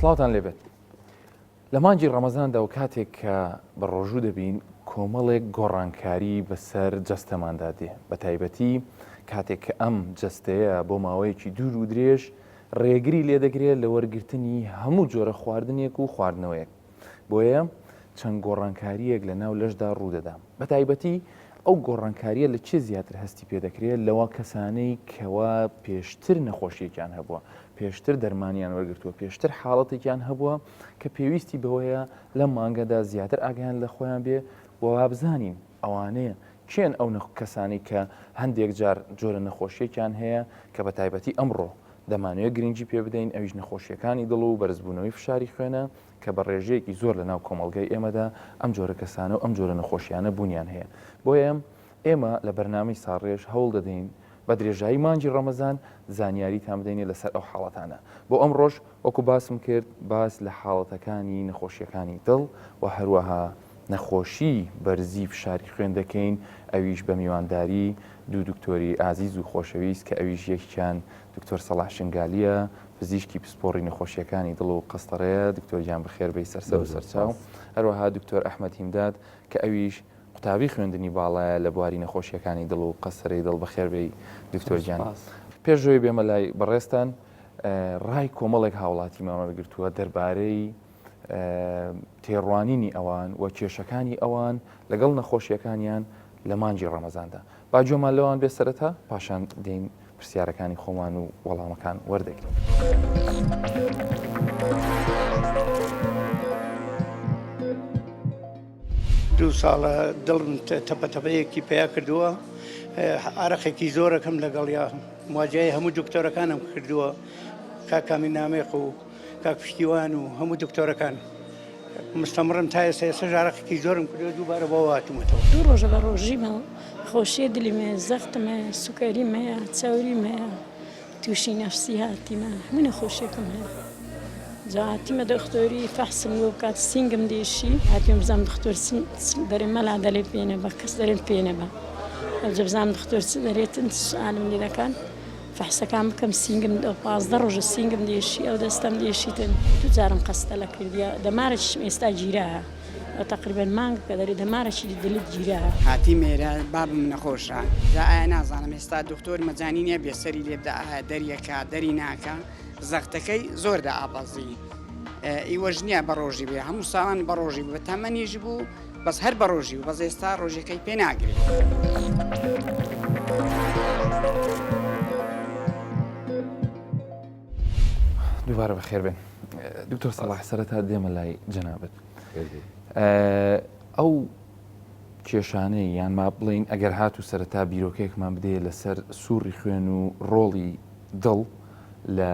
سڵاتان لێبێت لە مانجی ڕەمەزاندا و کاتێک کە بە ڕۆژوو دەبین کۆمەڵێک گۆڕانکاری بەسەر جەستەماندا دێ بە تایبەتی کاتێک کە ئەم جەستەیە بۆ ماوەیەکی دوور و درێژ ڕێگری لێ دەگرێت لە وەرگرتنی هەموو جۆرە خواردنێک و خواردنەوەیەک بۆیە چەند گۆڕانکاریەک لە ناو لەشدا ڕوودەدا بە تایبەتی ئەو گۆڕانکاریە لە چه زیاتر هەستی پێ دەکرێت لەوە کەسانەی کەوا پێشتر نەخۆشیێکیان هەبووە پێشتر دەرمانیان وەرگرتووە پێشتر حاڵەتێکیان هەبووە کە پێویستی بەوەیە لە مانگەدا زیاتر ئاگیان لە خۆیان بێ و بزانین ئەوانەیە کێن ئەو کەسانی کە هەندێک جار جۆرە نەخۆشیێکیان هەیە کە بە تایبەتی ئەمڕۆ دەمانوێت گرنگی پێ بدەین ئەویش نەخۆشیەکانی دڵ و بەرزبوونەوەی فشاری خوێنە کە بە ڕێژەیەکی زۆر لە ناو کۆمەلگای ئێمەدا ئەم جۆرە کەسانە و ئەم جۆرە نەخۆشیانە بوونیان هەیە بۆیە ئێمە لە بەرنامەی ساڕێژ هەوڵ دەدەین بە درێژایی مانجی ڕەمەزان زانیاریتان بدەینێ لەسەر ئەو حاڵەتانە بۆ ئەم ڕۆژ وەکو باسم کرد باس لە حاڵەتەکانی نەخۆشیەکانی دڵ و هەروەها نەخۆشی بەرزی فشاری خوێن دەکەین ئەویش بە میوانداری دوو دکتۆری ئازیز و خۆشەویست کە ئەویش یەکیان دکتۆر سەلاح شنگالیە پزیشکی پسپۆڕی نەخۆشیەکانی دڵ و قەستەڕەیە دکتۆر گیان بەخێربەی سەرسەر و سەرچاو هەروەها دکتۆر ئەحمەد هیمداد کە ئەویش قوتابی خوێندنی باڵایە لە بواری نەخۆشیەکانی دڵ و قەسەرەی دڵ بەخێربەی دکتۆر گیان پێشەوەی بێمە لای بەڕێستان ڕای کۆمەڵێک هاوڵاتی مامەگرتووە دەربارەی تێڕوانینی ئەوان و کێشەکانی ئەوان لەگەڵ نەخۆشیەکانیان لە مانجی ڕەمەزاندا با جۆمان لەوان بێ سەرەتا پاشان دێین پرسیارەکانی خۆمان و وەڵامەکان وەردەگرین. دوو ساڵە دڵم تەپەتەپەیەکی پیا کردووە عرەقێکی زۆرەکەم لەگەڵیا مواجهی هەموو دکتۆرەکانم کردووە کاکامی نامێق و کاک پشتیوان و هەموو دکتۆرەکان مستەمڕم تا ئێستا عرەقێکی زۆرم کردووە دووبارە بۆ هاتوومەتەوە. دوو ڕۆژە بە ڕۆژیمە خۆشیە دلی زەختم هەیە سوکەریم هەیە چاوریم هەیە تووشی نەفسی هاتیمە هەموو نەخۆشیەکەم هەیە جا هاتیمە دکتۆری فەحسم بۆ کات سینگم دێشی هاتیم بزانم دکتۆر دەرێ مەلا دەلێ پێنە بە کەس دەرێن پێنە بە ئەوجا بزانم دکتۆر چ دەرێتن سوالم لێ دەکەن فەحسەکان بکەم سینگم 15 ڕۆژە سینگم دێشی ئەو دەستەم دێشیتن دوو جارم قەستە لە کردیە دەمارەشم ئێستا گیرەیە تقریبا مانگ کە دەری دەمارەشی دلت گیرەیە هاتی مێرە بابم نەخۆشە جا ئایا نازانم ئێستا دکتۆر مەجانی نییە بێسەری لێ بدە ئایا دەریەکە دەری ناکە زەختەکەی زۆر دە ئاپەزی ئیوەژ نییە بە ڕۆژی بێ هەموو ساڵان بە ڕۆژی بوو بە تەمەنیژ بوو بەس هەر بە ڕۆژی و بەس ئێستا ڕۆژەکەی پێ ناگرێت. دووبارە بەخێر بێن دکتۆر سەلاح سەرەتا دێمە لای جەنابەت ئەو کێشانەی یان ما بڵین ئەگەر هاتوو سەرەتا بیرۆکەیەکمان بدێ لەسەر سووڕی خوێن و ڕۆڵی دڵ لە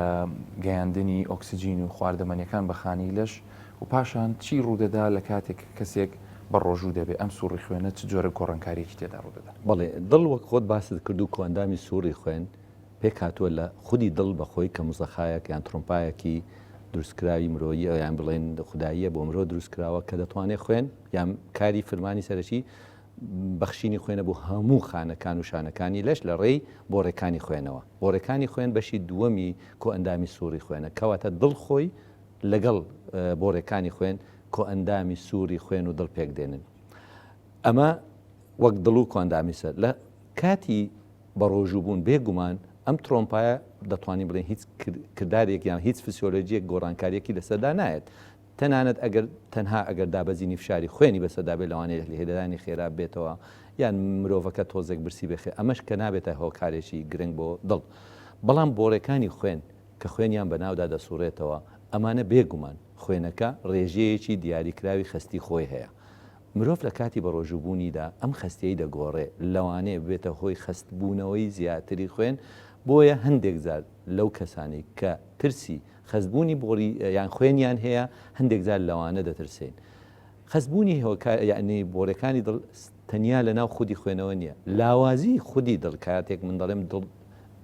گەیاندنی ئۆکسسیجین و خواردەمەنیەکان بەخانی لەش و پاشان چی ڕوودەدا لە کاتێک کەسێک بە ڕۆژوو دەبێت ئەم سووڕی خوێنە چ جۆرە گۆڕانکاریەکی تێدا ڕوودەدا. بەڵێ دڵ وەک خۆت باست کرد و کۆندامی سووڕی خوێن پێک هاتووە لە خودی دڵ بەخۆی کە مزەخایەک یان ترۆمپایەکی دروستکراوی مرۆیی یان بڵێن خودداییە بۆ مرۆ دروستکراوە کە دەتوانێت خوێن یان کاری فرمانی سەرەکی بەخشینی خوێنە بۆ هەموو خانەکان و شانەکانی لەش لە ڕێی بۆڕێکانی خوێنەوە بۆڕێکانی خوێن بەشی دووەمی کۆ ئەندامی سووری خوێنە کەواتە دڵ خۆی لەگەڵ بۆڕێکانی خوێن کۆ ئەندامی سووری خوێن و دڵ پێک دێنن ئەمە وەک دڵ و کۆندامی سەر لە کاتی بە ڕۆژوو بوون بێگومان ئەم ترۆمپایە دەتوانین بڵێن هیچ کردارێک یان هیچ فسیۆلۆژیەک گۆڕانکاریەکی لەسەردا نایەت تەنانەت ئەگەر تەنها ئەگەر دابەزینی فشاری خوێنی بەسەردا بێت لەوانەیە لێدانی خێرا بێتەوە یان مرۆڤەکە تۆزێک برسی بخێ ئەمەش کە نابێتە هۆکارێکی گرنگ بۆ دڵ بەڵام بۆڕێکانی خوێن کە خوێنیان بەناودا دەسوڕێتەوە ئەمانە بێگومان خوێنەکە ڕێژەیەکی دیاریکراوی خستی خۆی هەیە مرۆڤ لە کاتی بە ڕۆژوبوونیدا ئەم خستەی دەگۆڕێ لەوانەیە بێتە هۆی خستبوونەوەی زیاتری خوێن بۆیە هەندێک زار لەو کەسانی کە ترسی خەزبوونی بۆڕی یان خوێنیان هەیە هەندێک زار لەوانە دەترسێن خەزبوونی یعنی بۆڕەکانی دڵ تەنیا لە ناو خودی خوێنەوە نییە لاوازی خودی دڵ کاتێک من دەڵێم دڵ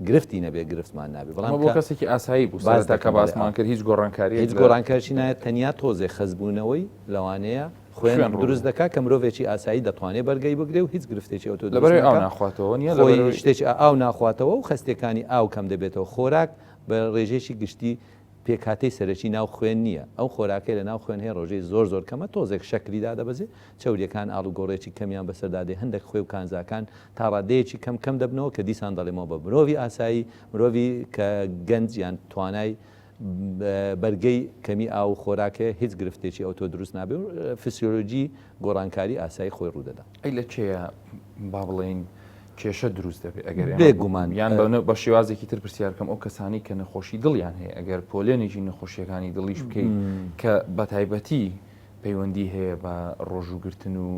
گرفتی نەبێ گرفتمان نابێ بەڵام بۆ کەسێکی ئاسایی بوو کە باسمان کرد هیچ گۆڕانکاری هیچ گۆڕانکارشی نایەت تەنیا تۆزێ خەزبوونەوەی لەوانەیە خوێن دروست دەکات کە مرۆڤێکی ئاسایی دەتوانێت بەرگەی بگرێ و هیچ گرفتێکی ئەو لەبەرەوەی ئاو ناخواتەوە نییە شتێکی ئاو ناخواتەوە و خستەکانی ئاو کەم دەبێتەوە خۆراک بە ڕێژێکی گشتی پێکهاتەی سەرەکی ناو خوێن نییە ئەو خۆراکەی لە ناو خوێن هەیە ڕۆژەی زۆر کەمە تۆزێک شەکلیدا دەبەزێ چاوریەکان ئاڵوگۆڕێکی کەمیان بەسەردادێ هەندێک خوێ و کانزاکان تا ڕادەیەکی کەم دەبنەوە کە دیسان دەڵێمەوە بە مرۆڤی ئاسایی مرۆڤی کە گەنجیان توانای بەرگەی کەمی ئاو خۆراکە هیچ گرفتێکی ئەو تۆ دروست نابێ و فسیۆلۆژی گۆڕانکاری ئاسایی خۆی ڕوودەدا ئەی لە چێە با بڵێن کێشە دروست دەبێت ئەگەر بێگومان یان بە شێوازێکی تر پرسیارکەم ئەو کەسانی کە نەخۆشی دڵیان هەیە ئەگەر پۆلێنێکی نەخۆشیەکانی دڵیش بکەیت کە بە تایبەتی پەیوەندی هەیە بە ڕۆژوگرتن و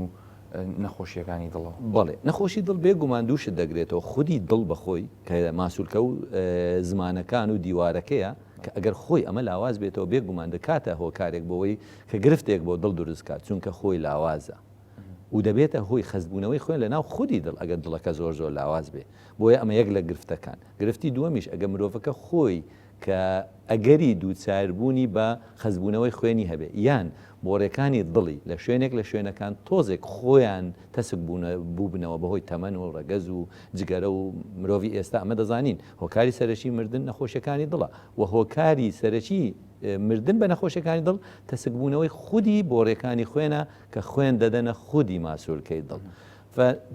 نەخۆشیەکانی دڵەوە بەڵێ نەخۆشی دڵ بێگومان دووشت دەگرێتەوە خودی دڵ بەخۆی کە ماسوولکە و زمانەکان و دیوارەکەیە کە ئەگەر خۆی ئەمە لاواز بێتەوە بێگومان دەکاتە هۆکارێک بۆەوەی کە گرفتێک بۆ دڵ دروستکات چونکە خۆی لاوازە و دەبێتە هۆی خەستبوونەوەی خوێن لە ناو خودی دڵ ئەگەر دڵەکە زۆر لاواز بێ بۆیە ئەمە یەک لە گرفتەکان گرفتی دووەمیش ئەگە مرۆڤەکە خۆی کە ئەگەری دووچاربوونی بە خەزبوونەوەی خوێنی هەبێ یان بۆڕێکانی دڵی لە شوێنێک لە شوێنەکان تۆزێک خۆیان تەسک بووبنەوە بەهۆی تەمەن و ڕەگەز و جگەرە و مرۆڤی ئێستا ئەمە دەزانین هۆکاری سەرەکی مردن نەخۆشیەکانی دڵە و هۆکاری سەرەکی مردن بە نەخۆشیەکانی دڵ تەسکبوونەوەی خودی بۆڕێکانی خوێنە کە خوێن دەدەنە خودی ماسوولکەی دڵ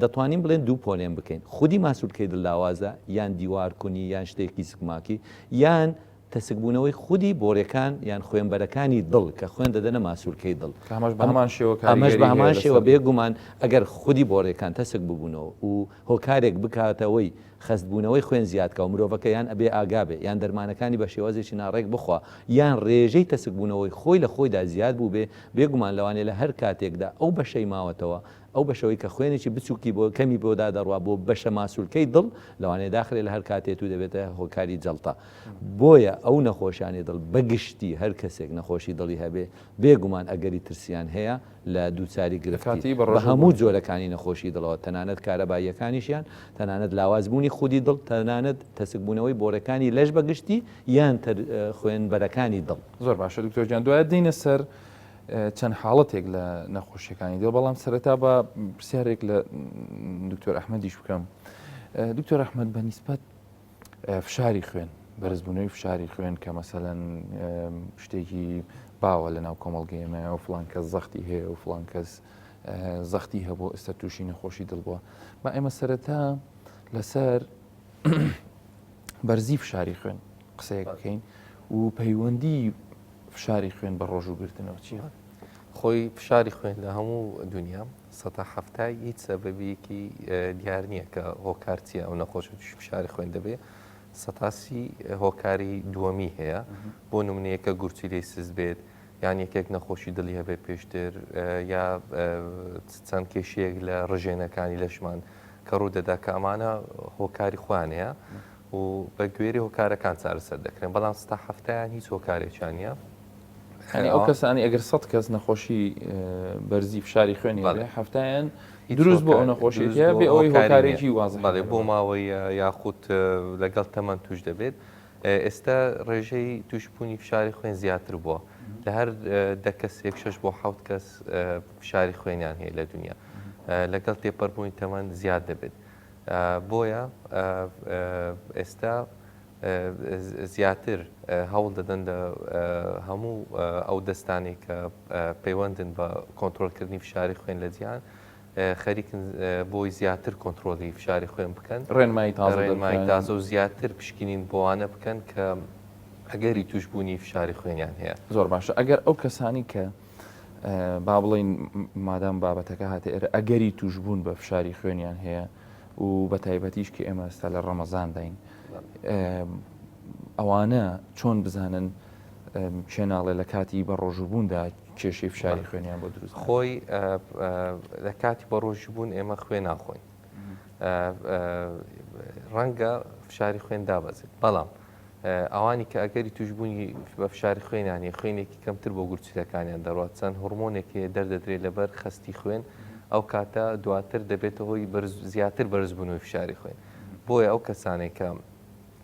دەتوانین بڵێن دوو پۆلێن بکەین خودی ماسوولکەی دڵ لاوازە یان دیوارکونی یان شتێکی سکماکی یان تەسکبوونەوەی خودی بۆڕێکان یان خوێنبەرەکانی دڵ کە خوێن دەدەنە ماسوولکەی دڵ ئەمەش بە هەمان شێوە بێگومان ئەگەر خودی بۆڕێکان تەسک ببوونەوە و هۆکارێک بکاتەوەی خەستبوونەوەی خوێن زیادکە و مرۆڤەکە یان ئەبێ ئاگابێ یان دەرمانەکانی بە شێوازێکی ناڕێک بخوا یان ڕێژەی تەسکبوونەوەی خۆی لە خۆیدا زیاد بوو بێ بێگومان لەوانێ لە هەر کاتێکدا ئەو بەشەی ماوەتەوە ئەو بەشەوەی کە خوێنێکی بچووکی بۆ کەمی بۆدا دەڕوا بۆ بەشە ماسوولکەی دڵ لەوانێ داخلێ لە هەر کاتێت و دەبێتە هۆکاری جەڵتا بۆیە ئەو نەخۆشیانی دڵ بەگشتی هەر کەسێک نەخۆشی دڵی هەبێ بێگومان ئەگەری ترسیان هەیە لە دووچاری گرفتی بە هەموو جۆرەکانی نەخۆشی دڵەوە تەنانەت کارەباییەکانیشیان تەنانەت لاوازبوونی خودی دڵ تەنانەت تەسکبوونەوەی بۆڕەکانی لەش بەگشتی یان خوێنبەرەکانی دڵ زۆر باشە دکتۆرجان دوایە دێنە سەر چەند حاڵەتێک لە نەخۆشیەکانی دڵ بەڵام سەرەتا بە پرسیارێک لە دکتۆر ئەحمەدیش بکەم دکتۆر ئەحمەد بە نیسبەت فشاری خوێن بەرزبوونەوەی فشاری خوێن کە مەسەلەن شتێکی باوە لە ناو کۆمەڵگەیەمە و فڵان کەس زەختی هەیە و فڵان کەس زەختی هەبوو ئێستا تووشی نەخۆشی دڵ بووە با ئێمە سەرەتا لەسەر بەرزی فشاری خوێن قسەیەک بکەین و پەیوەندی فشاری خوێن بە ڕۆژوگرتنەوە چیە؟ خۆی فشاری خوێن لە هەموو دنیا ١٧ هیچ سەبەبیەکی دیار نییە کە هۆکار چیە ئەو نەخۆش توش فشاری خوێن دەبێ سەتاسی هۆکاری دووەمی هەیە بۆ نمونەیەکە گورچی لێی سز بێت یان یەکێک نەخۆشی دڵی هەبێ پێشتر یا چەند کێشەیەک لە ڕژێنەکانی لەشمان کە ڕوو دەدا کە ئەمانە هۆکاری خوانەیە و بە گوێری هۆکارەکان چارەسەر دەکرێن بەڵام ١٠ هیچ هۆکارێکیان نییە ئەو کەسانی ئەگەر 100 کەس نەخۆشی بەرزی فشاری خوێنی هەفتایان دروست بۆ ئەو نەخۆشیە بێ ئەوەی هۆکارێکی وازە بەڵێ بۆ ماوەی یاخود لەگەڵ تەمەەن توش دەبێت ئێستا ڕێژەی توشبوونی فشاری خوێن زیاتر بووە لە هەر دە کەسێک 6 بۆ 7 کەس فشاری خوێنیان هەیە لە دنیا لەگەڵ تێپەڕبوونی تەمەەن زیاد دەبێت بۆیە ئێستا زیاتر هەوڵ دەدەن لە هەموو ئەو دەستانی کە پەیوەندن بە کۆنتترۆلکردنی فشاری خوێن لە جیان خەریکن بۆی زیاتر کۆنتترۆلی فشاری خوێن بکەن ڕێنمایی تازە و زیاتر پشکنین بۆوانە بکەن کە ئەگەری توشبوونی فشاری خوێنیان هەیە زۆر باشە ئەگەر ئەو کەسانی کە با بڵین مادام بابەتەکە هاتە ئێرە ئەگەری توشبوون بە فشاری خوێنیان هەیە و بە تایبەتیش کە ئێمە ئێستا لە ڕەمەزان داین ئەوانە چۆن بزانن چێناڵێ لە کاتی بە ڕۆژبووندا کێشەی فشاری خوێنیان بۆ دروست خۆی لە کاتی بە ڕۆژبوون ئێمە خوێن ناخۆین ڕەنگە فشاری خوێن دابەزێت بەڵام ئەوانی کە ئەگەری توشبوونی بە فشاری خوێنانی خوێنێکی کەمتر بۆ گورچیلەکانیان دەڕات چەند هورمۆنێکی دەردەدرێت لەبەر خستی خوێن ئەو کاتە دواتر دەبێتە هۆی زیاتر بەرزبوونەوەی فشاری خوێن بۆیە ئەو کەسانێک کە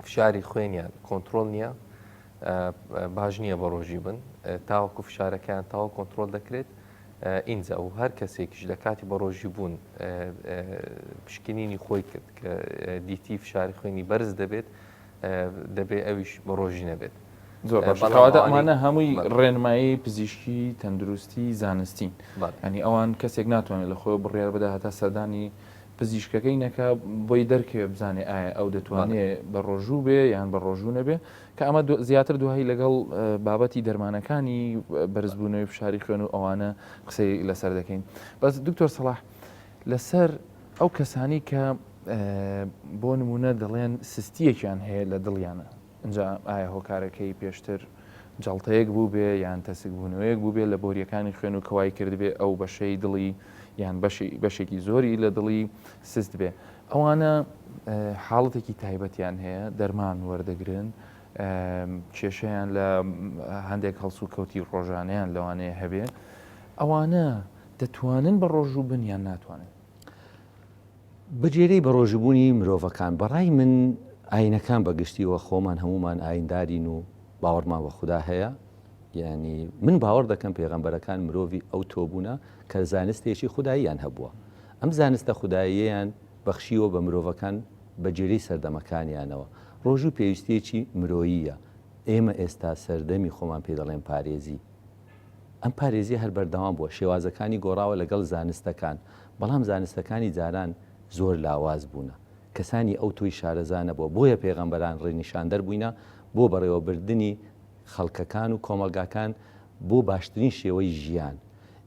فشاری خوێنیان کۆنتترۆل نییە باش نییە بە ڕۆژی بن تاوەکو فشارەکەیان تاوە کۆنتترۆل دەکرێت ئینجا و هەر کەسێکیش لە کاتی بە ڕۆژی بوون پشکنینی خۆی کرد کە دیتی فشاری خوێنی بەرز دەبێت دەبێت ئەویش بە ڕۆژی نەبێت زۆر باش بەڵام کەواتە ئەوانەی- ئەمانە هەمووی بەڵێ. ڕێنمایی پزیشکی تەندروستی زانستین ینی ئەوان کەسێک ناتوانێت لە خۆی بڕیار بدا هەتا سەردانی پزیشکەکەی نەکە بۆی دەرکەوێ بزانێ ئایا ئەو دەتوانێت بە ڕۆژوو بێ یان بە ڕۆژوو نەبێ کە ئەمە زیاتر دوایی لەگەڵ بابەتی دەرمانەکانی بەرزبوونەوەی فشاری خوێن و ئەوانە قسەی لەسەر دەکەین بەس دکتۆر سەلاح لەسەر ئەو کەسانی کە بۆ نمونە دەڵێن سستیەکیان هەیە لە دڵیانە اینجا ئایا هۆکارەکەی پێشتر جەڵتەیەک بوو بێ یان تەسک بوونەوەیەک بوو بێ لە بۆریەکانی خوێن و کەوای کردبێ ئەو بەشەی دڵی یان بەشێکی زۆری لە دڵی سست بێ ئەوانە حاڵەتێکی تایبەتیان هەیە دەرمان وەردەگرن کێشەیان لە هەندێک هەڵسو و کەوتی ڕۆژانەیان لەوانەیە هەبێ ئەوانە دەتوانن بە ڕۆژوو بن یان ناتوانن بەجێرەی بە ڕۆژبوونی مرۆڤەکان بەڕای من ئاینەکان بەگشتیەوە خۆمان هەمومان ئایندارین و باوەڕمان بە خوددا هەیە یعنی من باوەڕ دەکەم پێغەمبەرەکان مرۆڤی ئەو تۆبوونە کە زانستێکی خودداییان هەبووە ئەم زانستە خودداییەیان بەخشیوە بە مرۆڤەکان بەجێرەی سەردەمەکانیانەوە ڕۆژوو پێویستێکی مرۆییە ئێمە ئێستا سەردەمی خۆمان پێ دەڵێن پارێزی ئەم پارێزی هەر بەردەوام بووە شێوازەکانی گۆڕاوە لەگەڵ زانستەکان بەڵام زانستەکانی جاران زۆر لاواز بوونە کەسانی ئەو توی شارەزانە بووە بۆیە پێغەمبەران ڕێنیشاندەر بووینە بۆ بەڕێوەبردننی خەڵکەکان و کۆمەلگاکان بۆ باشترین شێوەی ژیان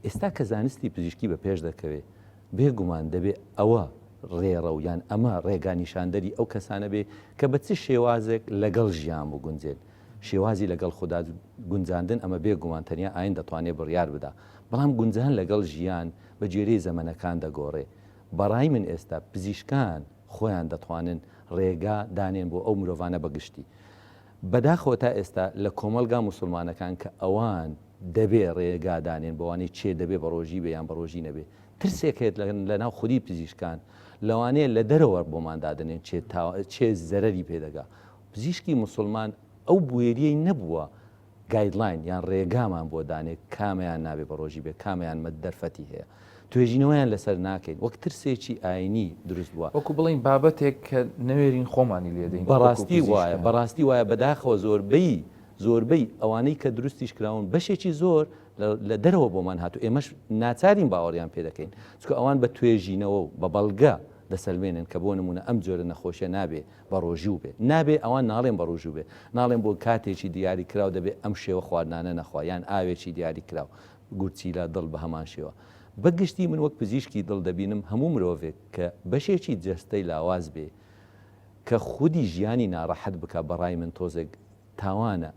ئێستا کە زانستی پزیشکی بە پێش دەکەوێت بێگومان دەبێت ئەوە ڕێڕە و یان ئەمە ڕێگانیشاندەری ئەو کەسانە بێ کە بە چ شێوازێک لەگەڵ ژیان بوو گونجێت شێوازی لەگەڵ خوددا گونجاندن ئەمە بێگومان تەنیا ئاین دەتوانێت بڕیار بدا بەڵام گونجان لەگەڵ ژیان بە جێرەی زەمەنەکان دەگۆڕێ بەڕای من ئێستا پزیشکان خۆیان دەتوانن ڕێگا دانێن بۆ ئەو مرۆڤانە بەگشتی بەداخەوە تا ئێستا لە کۆمەلگا موسڵمانەکان کە ئەوان دەبێ ڕێگادانێن بۆوانەی چێ دەبێ بە ڕۆژی بێ یان بە ڕۆژی نەبێ ترسێکێت لە ناو خودی پزیشکان لەوانەیە لە دەرەوە بۆماندادنێن چێ زەرەری پێدەگا پزیشکی موسڵمان ئەو بوێریەی نەبووە گایدلاین یان ڕێگامان بۆ دانێت کامیان نابێ بە ڕۆژی بێ کامیان مە دەرفەتی هەیە توێژینەوەیان لەسەر ناکەین وەک ترسێکی ئاینی دروست بووە وەکو بڵین بابەتێک کە نەوێرین خۆمانی لێدەین بەڕاستی وایە بەداخەوە زۆربەی ئەوانەی کە دروستیش کراون بەشێکی زۆر لە دەرەوە بۆمان هاتو ئێمەش ناچارین باوەڕیان پێ دەکەین چکە ئەوان بە توێژینەوە و بە بەڵگە دەسەلمێنن کە بۆ نمونە ئەم جۆرە نەخۆشیە نابێ بە ڕۆژوو بێ نابێ ئەوان ناڵێن بە ڕۆژوو بێ ناڵێن بۆ کاتێکی دیاری کراو دەبێت ئەم شێوە خواردانە نەخوایان ئاوێکی دیاری کراو گورچیلا دڵ بە هەمان شێوە بەگشتی من وەک پزیشکی دڵ دەبینم هەموو مرۆڤێک کە بەشێکی جەستەی لاواز بێ کە خودی ژیانی ناڕەحەت بکە بەڕای من تۆزێک تاوانە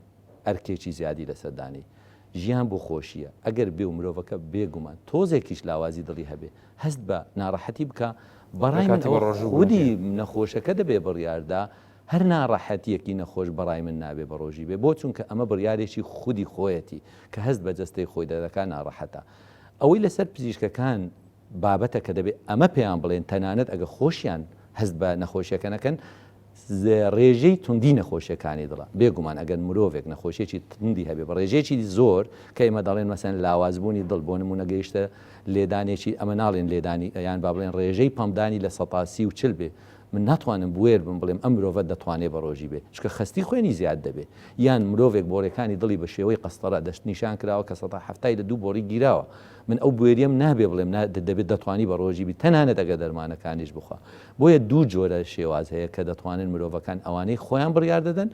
ئەرکێکی زیادی لەسەردانی ژیان بۆ خۆشیە ئەگەر بێ و مرۆڤەکە بێگومان تۆزێکیش لاوازی دڵی هەبێ هەست بە ناڕەحەتی بکە بەڕای من خودی نەخۆشەکە دەبێ بڕیاردا هەر ناڕەحەتیەکی نەخۆش بەڕای من نابێ بە ڕۆژی بێ بۆ چونکە ئەمە بڕیارێکی خودی خۆیەتی کە هەست بە جەستەی خۆی دەدەکان ناڕەحەتە ئەوەی لەسەر پزیشکەکان بابەتە کە دەبێت ئەمە پێیان بڵێن تەنانەت ئەگە خۆشیان هەست بە نەخۆشیەکە نەکەن ڕێژەی توندی نەخۆشیەکانی دڵە بێگومان ئەگەر مرۆڤێک نەخۆشیێکی تندی هەبێ بە ڕێژێکی زۆر کە ئێمە دەڵێن مەسەن لاوازبوونی دڵ بۆ نمونە گەیشتە لێدانێکی ئەمە ناڵێن لێدانی یان با بڵێن ڕێژەی پەمدانی لە 140 بێ من ناتوانم بوێر بم بڵێم ئەم مرۆڤەت دەتوانێت بە ڕۆژی بێ چکە خستی خوێنی زیاد دەبێت یان مرۆڤێک بۆڕێکانی دڵی بە شێوەی قەستەرە دەست نیشان کراوە کە 170 لە 2 بۆڕی گیراوە من ئەو بوێریم نابێ بڵێم دەبێت دەتوانی بە ڕۆژی بی تەنانەت ئەگە دەرمانەکانیش بخوا بۆیە دوو جۆرە شێواز هەیە کە دەتوانن مرۆڤەکان ئەوانەی خۆیان بڕیار دەدەن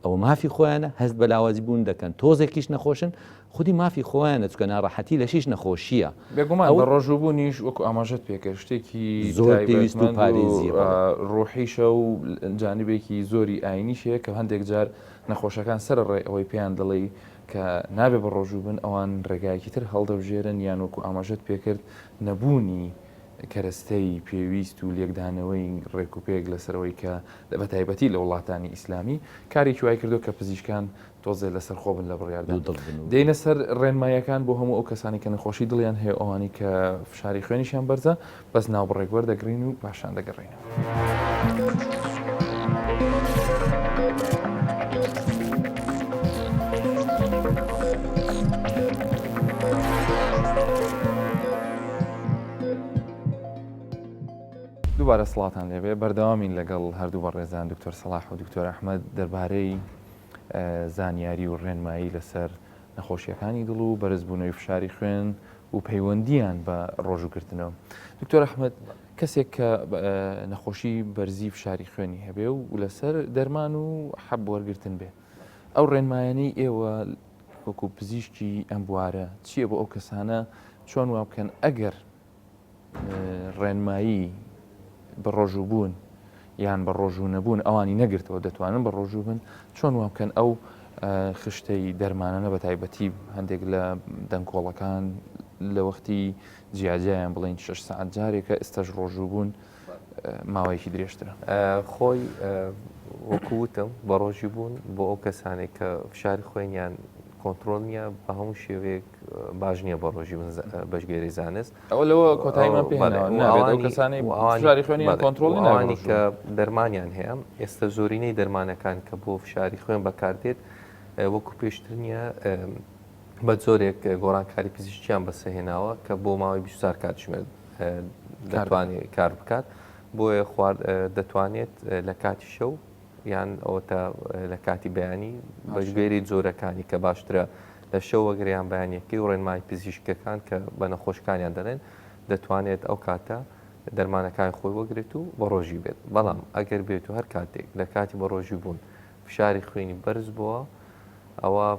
ئەو مافی خۆیانە هەست بە لاوازی بوون دەکەن تۆزێکیش نەخۆشن خودی مافی خۆیانە چکە ناڕەحەتی لە شیش نەخۆشیە بێگومان بە ڕۆژوبوونیش وەکو ئاماژەت پێکرد شتێکی زۆر پێویست و پارێزی ڕۆحیشە و جانبێکی زۆری ئاینیشەیە کە هەندێک جار نەخۆشەکان سەر ڕێ ئەوەی پێیان دەڵێ کە نابێ بە ڕۆژوو بن ئەوان ڕێگایەکی تر هەڵدەبژێرن یان وەکو ئاماژەت پێکرد نەبوونی کەرەستەی پێویست و لێکدانەوەی ڕێکوپێک لەسەرەوەی کە بە تایبەتی لە وڵاتانی ئیسلامی کارێکی وای کردو کە پزیشکان تۆزێ لەسەر خۆ بن لە بڕیاردا دێنە سەر ڕێنمایەکان بۆ هەموو ئەو کەسانی کە نەخۆشی دڵیان هەیە ئەوانی کە فشاری خوێنیشیان بەرزە بەس ناوبڕێک وەردەگرین و پاشان دەگەڕێنە. دووبارە سڵاتان لێبێ بەردەوامین لەگەڵ هەردوو بەڕێزان دکتۆر سەلاح و دکتۆر ئەحمەد دەربارەی زانیاری و ڕێنمایی لەسەر نەخۆشیەکانی دڵ و بەرزبوونەوەی فشاری خوێن و پەیوەندیان بە ڕۆژوگرتنەوە. دکتۆر ئەحمەد، کەسێک کە نەخۆشی بەرزی فشاری خوێنی هەبێ و لەسەر دەرمان و حەب وەرگرتن بێ، ئەو ڕێنمایانی ئێوە وەکو پزیشکی ئەم بوارە چییە بۆ ئەو کەسانە چۆن وا بکەن ئەگەر ڕێنمایی بە ڕۆژوو بوون یان بە ڕۆژوو نەبوون ئەوانی نەگرتەوە دەتوانن بە ڕۆژوو بن، چۆن وا بکەن ئەو خشتەی دەرمانانە بە تایبەتی هەندێک لە دەنگکۆڵەکان لە وەختی جیاجیان بڵین 6 ساعت جارێکە ئێستاش ڕۆژوو بوون ماوەیەکی درێژترە. خۆی وەکووتم بە ڕۆژی بوون بۆ ئەو کەسانێک کە فشاری خوێنیان کۆنتترۆل نییە بە هەموو شێوەیەک باش نییە بە ڕۆژی بەشگێری زانست. ئەوە لەوە کۆتاییمان پێ کەسانی فشاری خوێنیان کۆنتترۆل ئەوانی کە دەرمانیان هەیە ئێستا زۆرینەی دەرمانەکان کە بۆ فشاری خوێن بەکاردێت وەکو پێشتر نییە بە زۆرێک گۆڕانکاری پزیشکیان بەسەهێناوە کە بۆ ماوەی 24 کاتژمێر دەتوانێت کار بکات، بۆیە دەتوانێت لە کاتی شەو یان ئەوتە لە کاتی بەیانی بەشگوێری جۆرەکانی کە باشترە لە شەو وەگریان بەیانیەکەی و ڕێنمای پزیشکەکان کە بە نەخۆشکانیان دەڵێن دەتوانێت ئەو کاتە دەرمانەکان خۆی وەگرێت و بە ڕۆژی بێت. بەڵام ئەگەر بێت و هەر کاتێک لە کاتی بە ڕۆژی بوون فشاری خوێنی بەرز بووە، ئەوە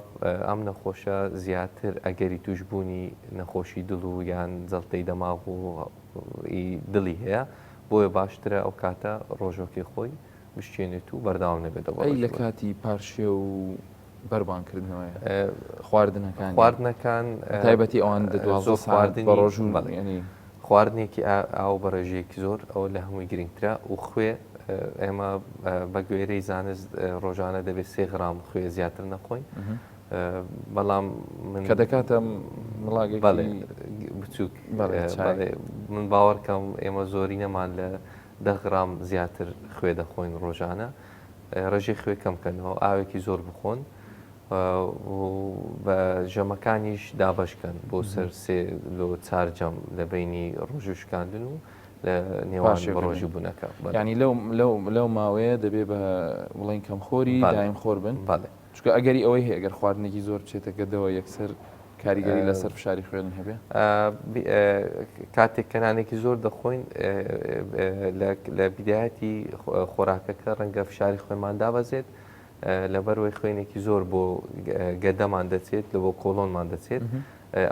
ئەم نەخۆشە زیاتر ئەگەری توشببوونی نەخۆشی دڵ و یان جەڵتەی دەماغ و دڵی هەیە، بۆیە باشترە ئەو کاتە ڕۆژۆکی خۆی بشتێنێت و بەرداوام نەبێتەوە. لە کاتی پارشێ و بەربانکردنەوەیە خواردنەکان تایبەتی ئەوان خواردن بە ڕۆژوو خواردنێکی ئاو بەڕێژەیەکی زۆر ئەوە لە هەمووی گرنگترا و خوێ ئێمە بە گوێرەی زانست ڕۆژانە دەبێت 3 غرام خوێ زیاتر نەخۆین، بەڵام کە دەکاتە مڵاگەی بچووک من باوەڕکەم ئێمە زۆری نەمان لە 10 غرام زیاتر خوێ دەخۆین ڕۆژانە، ڕێژەی خوێ کەمکەنەوە ئاوێکی زۆر بخۆن بە ژەمەکانیش دابشکەن بۆ سەر 3 جەم لە بینی ڕۆژوشکاندن و لە نێوان ڕۆژی بوونەکە. ینی لەو ماوەیە دەبێت بە وڵین کەمخۆری دایم خۆر بن، چکە ئەگەری ئەوەی هەیە ئەگەر خواردنێکی زۆر بچێتەکەدەوە یەکسەر کاریگەری لەسەر فشاری خوێن هەبێ. کاتێک کەنانێکی زۆر دەخۆین لە بیدایەتی خۆراکەکە ڕەنگە فشاری خوێنمان دابەزێت، لەبەرەوەی خوێنێکی زۆر بۆ گەدەمان دەچێت لە بۆ کۆڵۆنمان دەچێت،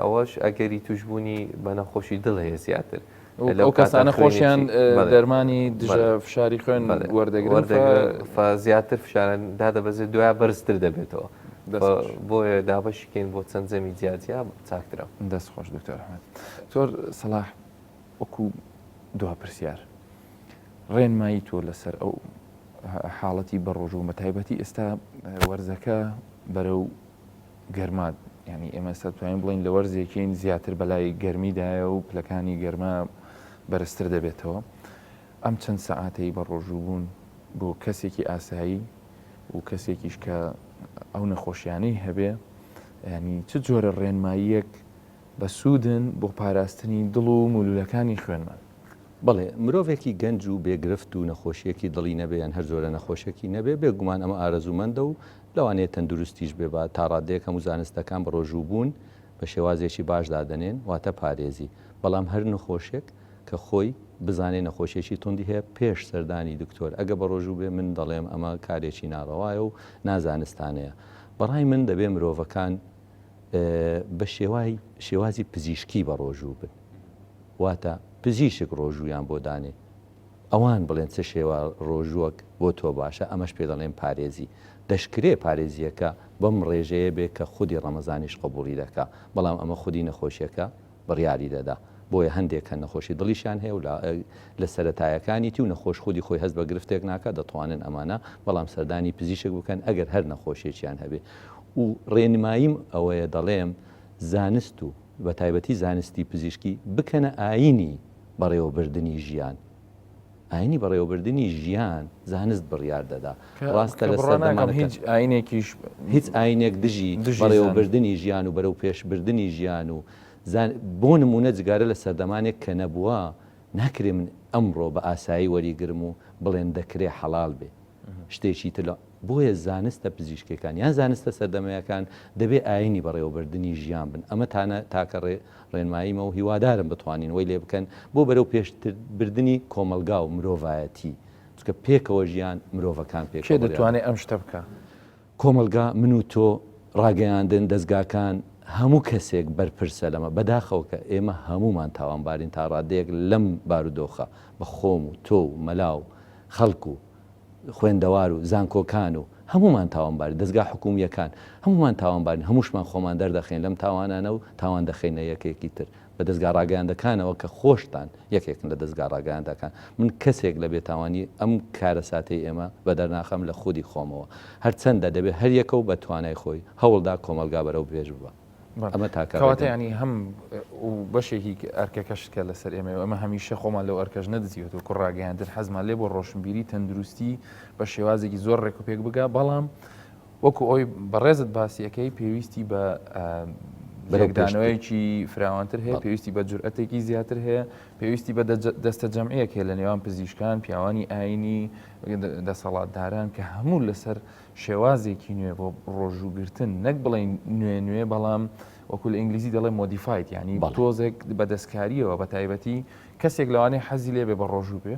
ئەوەش ئەگەری توشببوونی بە نەخۆشی دڵ هەیە زیاتر. ئەو کەسانە خۆشیان دەرمانی دژە فشاری خوێن وەردەگرن زیاتر فشاران دادەبەزێت دوای بەرزتر دەبێتەوە، بۆیە دابەشیکەین بۆ چەند زەمی جیاجیا چاکترە. دەست خۆش دکتۆر ئەحمەد. زۆر سەلاح وەکو دوا پرسیار ڕێنمایی تۆ لەسەر ئەو حاڵەتی بەڕۆژوو مەتایبەتی ئێستا وەرزەکە بەرەو گەرمات، ینی ئێمە ئێستا توانین بڵین لە وەرزێکین زیاتر بەلای گەرمیدایە و پلەکانی گەرمە بەرزتر دەبێتەوە. ئەم چەند سەعاتەی بە ڕۆژوو بوون بۆ کەسێکی ئاسایی و کەسێکیش کە ئەو نەخۆشیانەی هەبێ، ینی چ جۆرە ڕێنماییەک بە سوودن بۆ پاراستنی دڵ و مولولەکانی خوێنمان؟ بەڵێ مرۆڤێکی گەنج و بێگرفت و نەخۆشیەکی دڵی نەبێ یان هەر جۆرە نەخۆشیێکی نەبێ بێگومان ئەمە ئارەزومەندە و لەوانەیە تەندروستیش بێ بە تا ڕادەیەک هەموو زانستەکان بە ڕۆژوو بوون بە شێوازێکی باش دادەنێن واتە پارێزی، بەڵام هەر نەخۆشێک کە خۆی بزانێ نەخۆشیێکی توندی هەیە پێش سەردانی دکتۆر ئەگە بە ڕۆژوو بێ من دەڵێم ئەمە کارێکی ناڕەوایە و نازانستانەیە. بەڕای من دەبێ مرۆڤەکان بە شێوازی پزیشکی بە ڕۆژوو بن، واتە پزیشک ڕۆژوویان بۆ دانێ ئەوان بڵێن چه شێوە ڕۆژووەک بۆ تۆ باشە، ئەمەش پێ دەڵێن پارێزی. دەشکرێ پارێزیەکە بەم ڕێژەیە بێ کە خودی ڕەمەزانیش قبوڵی دەکا، بەڵام ئەمە خودی نەخۆشیەکە بڕیاری دەدا، بۆیە هەندێک کە نەخۆشی دڵیشان هەیە و لە سەرەتایەکانی تی و نەخۆش خودی خۆی هەست بە گرفتێک ناکە دەتوانن ئەمانە بەڵام سەردانی پزیشک بکەن ئەگەر هەر نەخۆشیێکیان هەبێ. و ڕێنماییم ئەوەیە دەڵێم زانست و بە تایبەتی زانستی پزیشکی بکەنە ئاینی بەڕێوەبردننی ژیان. ئاینی بەڕێوەبردننی ژیان زانست بڕیار دەدا، ڕاستە لە هیچ ئاینێک دژی بەڕێوەبردننی ژیان و بەرەو پێشبردننی ژیان و بۆ نمونە جگارە لە سەردەمانێک کە نەبووە ناکرێ من ئەمڕۆ بە ئاسایی وەریگرم و بڵێن دەکرێ حەڵال بێ شتێکی تر بۆیە زانستە پزیشکەکان یان زانستە سەردەمەیەکان دەبێت ئاینی بەڕێوەبردننی ژیان بن ئەمە تاکە ڕێنماییمە و هیوادارم بتوانین وی لێ بکەن بۆ بەرەو پێشبردننی کۆمەلگا و مرۆڤایەتی چکە پێکەوە ژیان مرۆڤەکان پێک دەتوانێت ئەم شتە بکە کۆمەلگا من و تۆ ڕاگەیاندن دەستگاکان هەموو کەسێک بەرپرسە لەمە بەداخەوکە ئێمە هەمومان تاوانبارین تا ڕادەیەک لەم بارودۆخە بە خۆم و تۆ و مەلاو خەڵک و خوێندەوار و زانکۆکان و هەمومان تاوانبارین دەستگا حکوومیەکان هەمومان تاوانبارین هەمووشمان خۆمان دەردەخین لەم تاوانانە و تاوان دەخینە یەکێکی تر بە دەستگا ڕاگەیاندەکانەوە کە خۆشتان یەکێکن لە دەستگا ڕاگەیاندەکان من کەسێک لە بێتاوانی ئەم کارە ساتەی ئێمە بە دەرناخەم لە خودی خۆمەوە هەرچەندە دەبێت هەر یەکە و بە توانای خۆی هەوڵدا کۆمەلگا بەرەو پێش بووە ئەمە تاکەواتە ینی هەم بەشێکی ئەرکەکەشکە لەسەر ئێمە ئەمە هەمیشە خۆمان لەو ئەرکەش نەدزیێت و کوڕاگەیاندن حەزمان لێ بۆ ڕۆشنبیری تەندروستی بە شێوازێکی زۆر ڕێک و پێک بگا بەڵام وەکو ئەوی بەڕێزت باسیەکەی پێویستی بە بەرەکدانەوەیکی فراوانتر هەیە پێویستی بە جورئەتێکی زیاتر هەیە پێویستی بە دەستە جەمعەیەک هەیە لە نێوان پزیشکان پیاوانی ئاینی دەسەڵاتداران کە هەموو لەسەر شێوازێکی نوێ بۆ ڕۆژوگرتن نەک بڵێن نوێ بەڵام وەکو لە ئینگلیزی دەڵێ مۆدیفایت ینی تۆزێک بە دەستکاریەوە بە تایبەتی کەسێک لەوانەیە حەزی لێ بێ بە ڕۆژوو بێ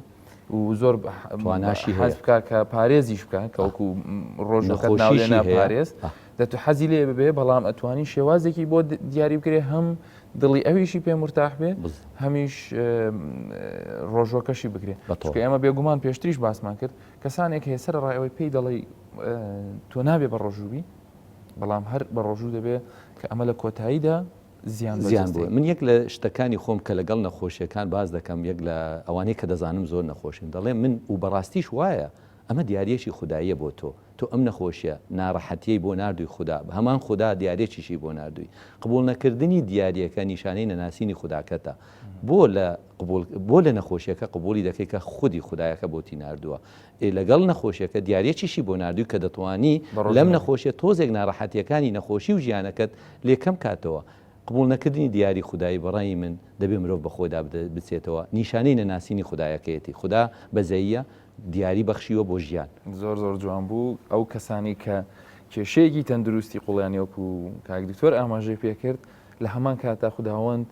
و زۆر تواناشی حەز بکە کە پارێزیش بکە کە وەکو ڕۆژەکە ناولێنە پارێز دەتو حەزی لێ ببێ بەڵام ئەتوانی شێوازێکی بۆ دیاری بکرێ هەم دڵی ئەویشی پێ مرتاح بێ هەمیش ڕۆژۆکەشی بکرێ چکە ئێمە بێگومان پێشتریش باسمان کرد کەسانێک هەیە سەر ڕایەوەی پێی دەڵێ تۆ نابێ بە ڕۆژووبی بەڵام هەر بە ڕۆژوو دەبێ کە ئەمە لە کۆتاییدا زیان بووە من یەک لە شتەکانی خۆم کە لەگەڵ نەخۆشیەکان باز دەکەم یەک لە ئەوانەی کە دەزانم زۆر نەخۆشین دەڵێ من و بەڕاستیش وایە ئەمە دیارێکی خودداییە بۆ تۆ ئەم نەخۆشیە ناڕەحەتیەی بۆ نردووی خوددا هەمان خوددا دیارێکیشی بۆ نردووی قبول نەکردنی دیارەکە نیشانەی نەناسینی خودداکەتە بۆ لە نەخۆشیەکە قبولی دەکەی کە خودی خوددایەکە بۆتی نردووە لەگەڵ نەخۆشیەکە دیارێکیشی بۆ نردووی کە دەتوانی لەم نەخۆشیە تۆزێک ناڕەحەتیەکانی نەخۆشی و ژیانەکەت لێکەم کاتەوە قبول نەکردنی دیاری خودایی بەڕای من دەبێ مرۆڤ بە خۆدا بچێتەوە نیشانەی نەناسینی خوددایەکەیەتی خوددا بەزەیە دیاری بەخشیوە بۆ ژیان زۆر جوان بوو ئەو کەسانی کە کێشەیەکی تەندروستی قوڵیانیوەکو کاک دکتۆر ئاماژەی پێکرد لە هەمان کاتا خودداوەند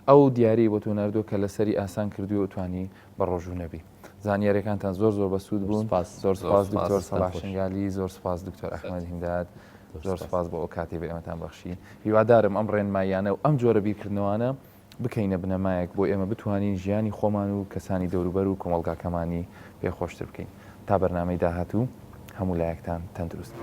ئەو دیاری بۆ تۆ نردووە کە لەسەری ئاسان کردووە و توانی بە ڕۆژوو نەبی زانیاریەکانتان زۆر بەسوود بوون زۆر سپاس دکتۆر سەلاح شنگالی زۆر سپاس دکتۆر ئەحمەد هیمداد زۆر سپاس بۆ ئەو کاتی بە ئێمەتان بەخشی هیوادارم ئەم ڕێنماییانە و ئەم جۆرە بیرکردنەوەانە بکەینە بنەمایەک بۆ ئێمە بتوانین ژیانی خۆمان و کەسانی دەوروبەر و کۆمەڵگاکەمانی پێخۆشتر بکەین تا بەرنامەی داهاتوو هەموو لایەکتان تەندروست.